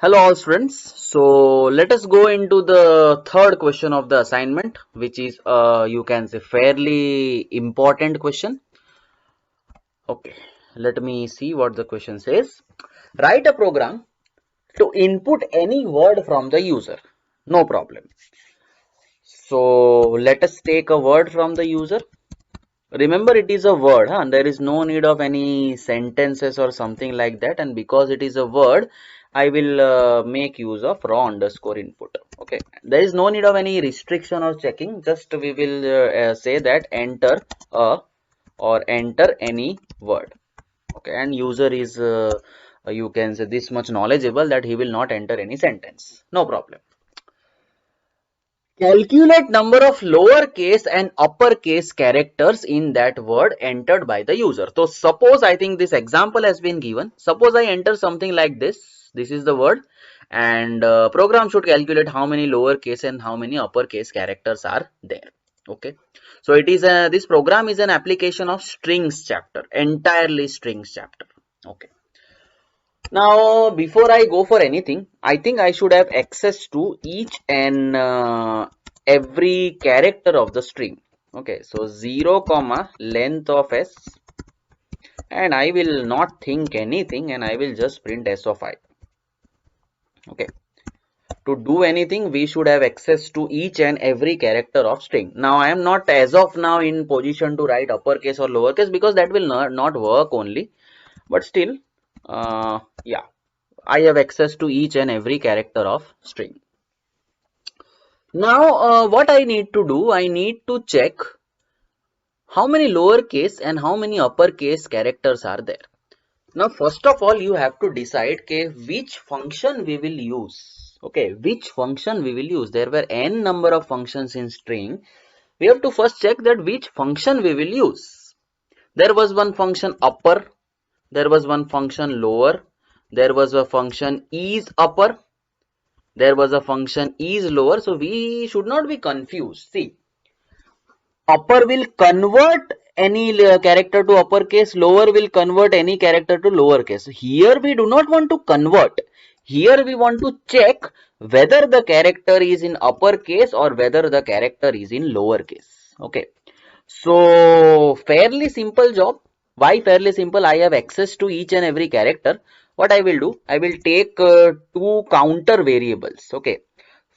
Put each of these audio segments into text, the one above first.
Hello all students. So let us go into the third question of the assignment, which is you can say fairly important question. Okay, let me see what the question says. Write a program to input any word from the user. No problem. So let us take a word from the user. Remember, it is a word, huh? There is no need of any sentences or something like that, and because it is a word, I will make use of raw underscore input. Okay, there is no need of any restriction or checking. Just we will say that enter a or enter any word. Okay, and user is you can say this much knowledgeable that he will not enter any sentence. No problem. Calculate number of lowercase and uppercase characters in that word entered by the user. So suppose I think this example has been given. Suppose I enter something like this. This is the word, and program should calculate how many lowercase and how many uppercase characters are there. Okay. So it is this program is an application of strings chapter, entirely strings chapter. Okay. Now, before I go for anything, I think I should have access to each and every character of the string. Okay, so 0 comma length of s, and I will not think anything, and I will just print s of I. Okay, to do anything, we should have access to each and every character of string. Now, I am not as of now in position to write uppercase or lowercase because that will not work only, but still, yeah. I have access to each and every character of string. Now, what I need to do, I need to check how many lowercase and how many uppercase characters are there. Now, first of all, you have to decide which function we will use. Okay, which function we will use. There were n number of functions in string. We have to first check that which function we will use. There was one function upper, there was one function lower, there was a function is upper, there was a function is lower, so we should not be confused. See, upper will convert any character to uppercase, lower will convert any character to lowercase. Here we do not want to convert. Here we want to check whether the character is in uppercase or whether the character is in lowercase. Okay. So fairly simple job. Why fairly simple? I have access to each and every character. What I will do, I will take two counter variables. Okay,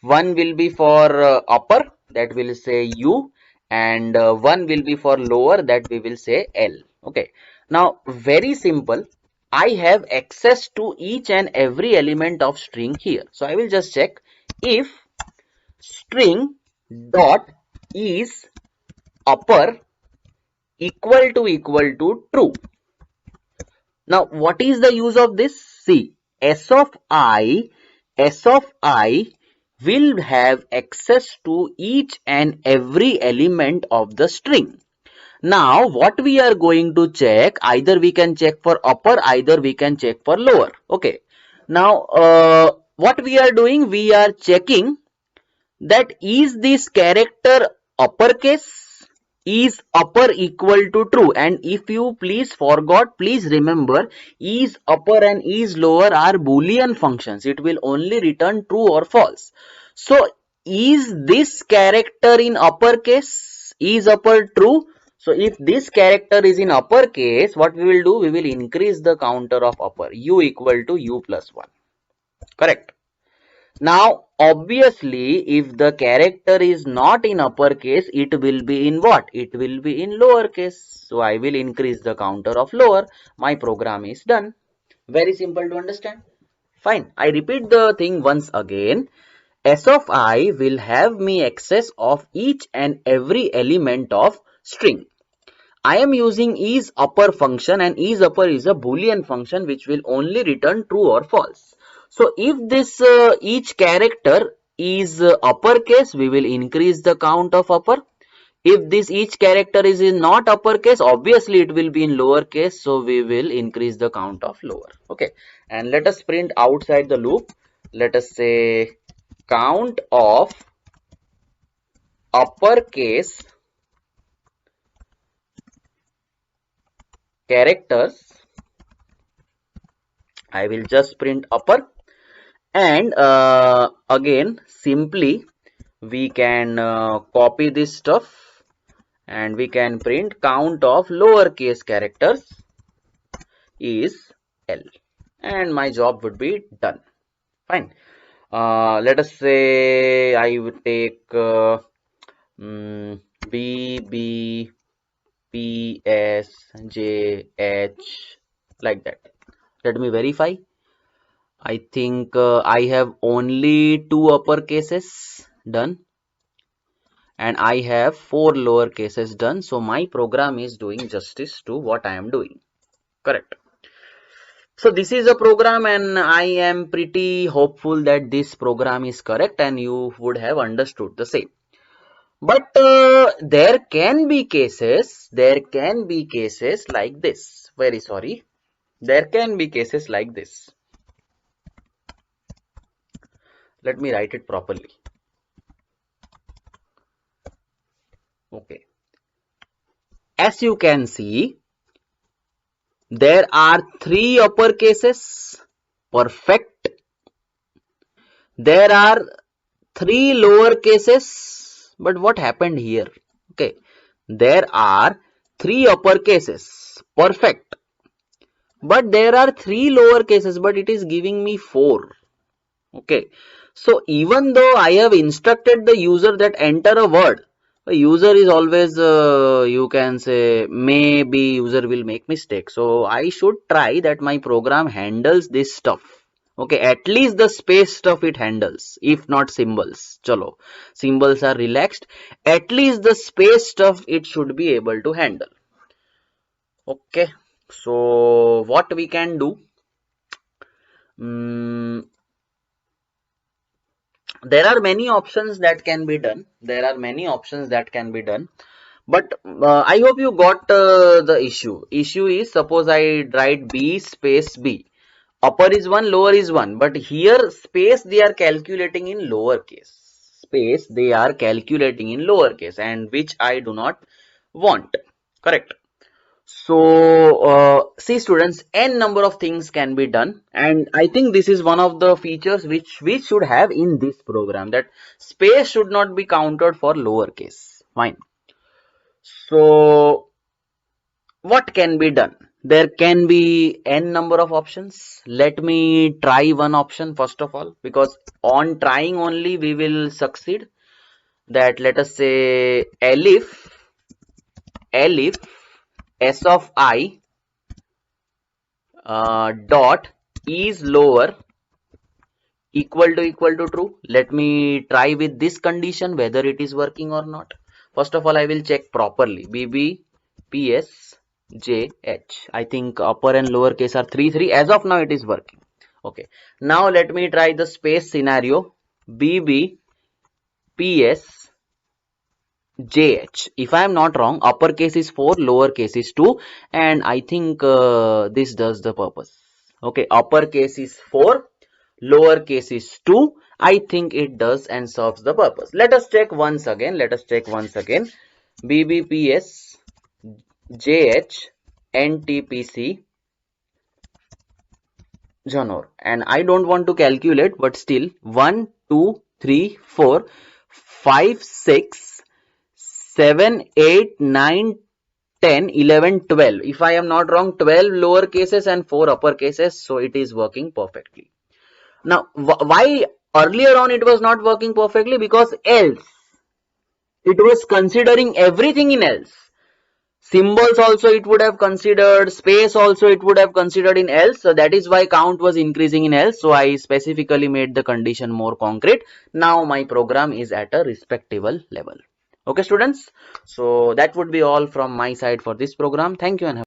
one will be for upper, that will say u, and one will be for lower, that we will say l. Okay, now very simple. I have access to each and every element of string here. So I will just check if string dot is upper equal to true. Now, what is the use of this? See, S of I will have access to each and every element of the string. Now, what we are going to check, either we can check for upper, either we can check for lower. Okay. Now, what we are doing, we are checking that is this character uppercase, is upper equal to true, and if you please forgot, please remember, is upper and is lower are boolean functions. It will only return true or false. So is this character in uppercase, is upper true? So if this character is in uppercase, what we will do, we will increase the counter of upper, u equal to u plus 1. Correct. Now, obviously, if the character is not in uppercase, it will be in what? It will be in lowercase. So, I will increase the counter of lower. My program is done. Very simple to understand. Fine. I repeat the thing once again. S of I will have me access of each and every element of string. I am using is upper function, and is upper is a boolean function which will only return true or false. So if this each character is uppercase, we will increase the count of upper. If this each character is in not uppercase, obviously it will be in lowercase, so we will increase the count of lower. Okay, and let us print outside the loop. Let us say count of uppercase characters. I will just print upper, And again, simply we can copy this stuff and we can print count of lowercase characters is L, and my job would be done. Fine. Let us say I would take B, B, P, S, J, H, like that. Let me verify. I think I have only 2 upper cases done and I have 4 lower cases done. So my program is doing justice to what I am doing. Correct. So this is a program and I am pretty hopeful that this program is correct and you would have understood the same. But there can be cases like this. Very sorry. There can be cases like this. Let me write it properly. Okay. As you can see, there are 3 upper cases, perfect. There are 3 lower cases, but what happened here? Okay, there are 3 upper cases, perfect. But there are 3 lower cases, but it is giving me 4. Okay, so even though I have instructed the user that enter a word, the user is always, you can say, maybe user will make mistake. So I should try that my program handles this stuff. Okay, at least the space stuff it handles, if not symbols. Chalo, symbols are relaxed. At least the space stuff it should be able to handle. Okay, so what we can do? There are many options that can be done. But I hope you got the issue is, suppose I write B space B, upper is 1, lower is 1, but here space they are calculating in lowercase, and which I do not want. Correct. So see students, n number of things can be done, and I think this is one of the features which we should have in this program, that space should not be counted for lowercase. Fine. So what can be done? There can be n number of options. Let me try one option first of all, because on trying only we will succeed. That let us say elif s of I dot is lower equal to true. Let me try with this condition whether it is working or not. First of all, I will check properly. BB, PS, J, H. I think upper and lower case are 3. As of now, it is working. Okay. Now let me try the space scenario. BB, PS, JH. If I am not wrong, upper case is 4, lower case is 2, and I think this does the purpose. Okay, upper case is 4, lower case is 2. I think it does and serves the purpose. Let us check once again. BBPS, JH, NTPC, Janor. And I don't want to calculate, but still 1, 2, 3, 4, 5, 6, 7, 8, 9, 10, 11, 12. If I am not wrong, 12 lower cases and 4 upper cases. So it is working perfectly. Now, why earlier on it was not working perfectly? Because else. It was considering everything in else. Symbols also it would have considered, space also it would have considered in else. So that is why count was increasing in else. So I specifically made the condition more concrete. Now my program is at a respectable level. Okay students, so that would be all from my side for this program. Thank you and have